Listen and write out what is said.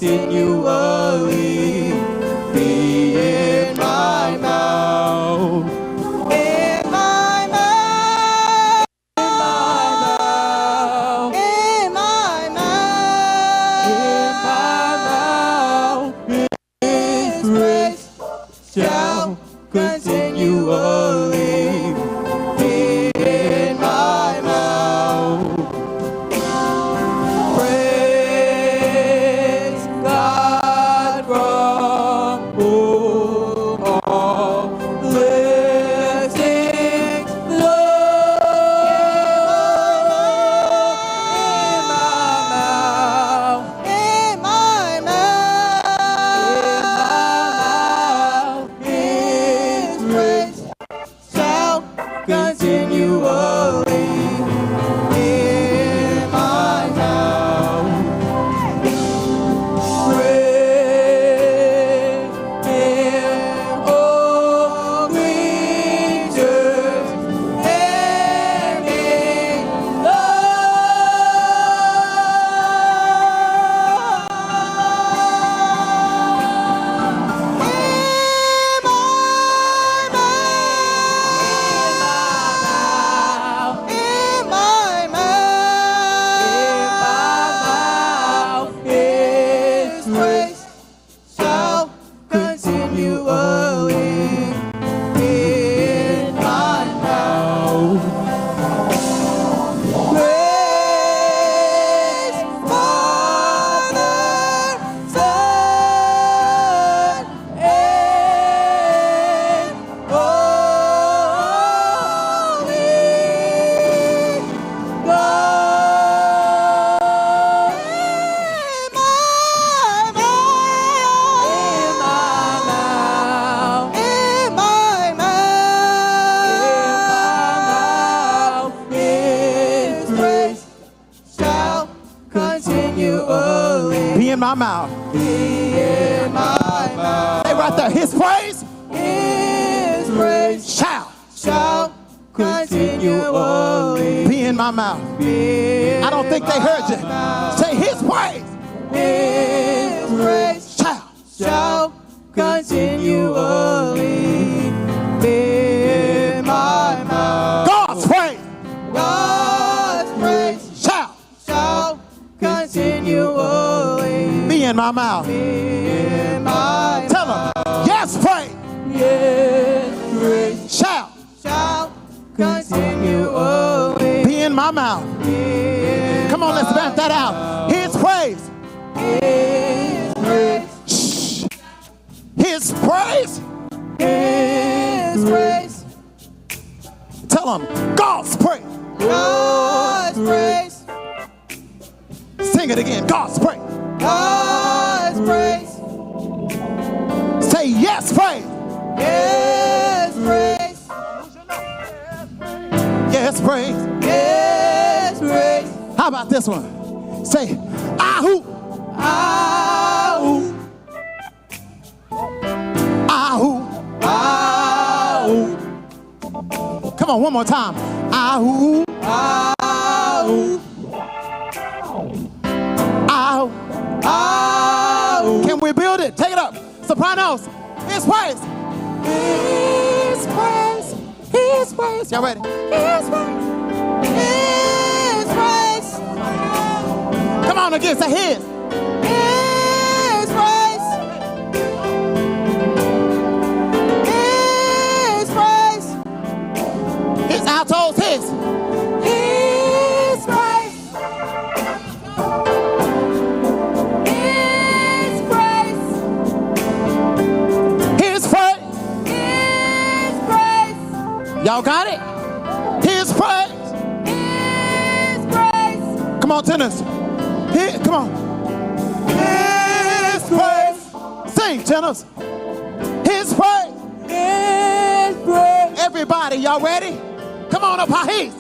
continually be in my mouth. In my mouth. In my mouth. In my mouth. His praise shall continually be in my mouth. Praise God from whom all blessings flow. In my mouth. In my mouth. His praise shall continually in my mouth. Praise Him, all creatures, and in in my mouth, His praise shall continually in my mouth. Praise Father, Son, and Holy God. In my mouth. In my mouth. His praise shall continually Be in my mouth. be in my mouth. Hey, right there. His praise His praise shall continually be in my mouth. be in I don't think they heard you. Say his praise His praise shall continually be in my mouth. God's praise God's praise shall continually be in my mouth. be in my Tell him, yes, praise His praise shall shall continually be in my mouth. be in Come on, let's vamp that out. His praise. His praise. Shh. His praise. His praise. Tell him, God's praise. God's praise. Sing it again. God's praise. God's praise. Say yes, praise. Yes, praise. Yes, praise. Yes, praise. How about this one? Say, ahoo. Ahoo. Ahoo. Ahoo. Come on, one more time. Ahoo. Ahoo. Ahoo. Ahoo. Can we build it? Take it up. Sopranos. His praise. His praise. His praise. Y'all ready? His praise. His praise. Come on again. Say his. His praise. His praise. His altos. His. His praise. His praise. His praise. His praise. Y'all got it? His praise. His praise. Come on, tenors. Here, come on. His praise. Sing, tenors. His praise. His praise. Everybody, y'all ready? Come on up high. His.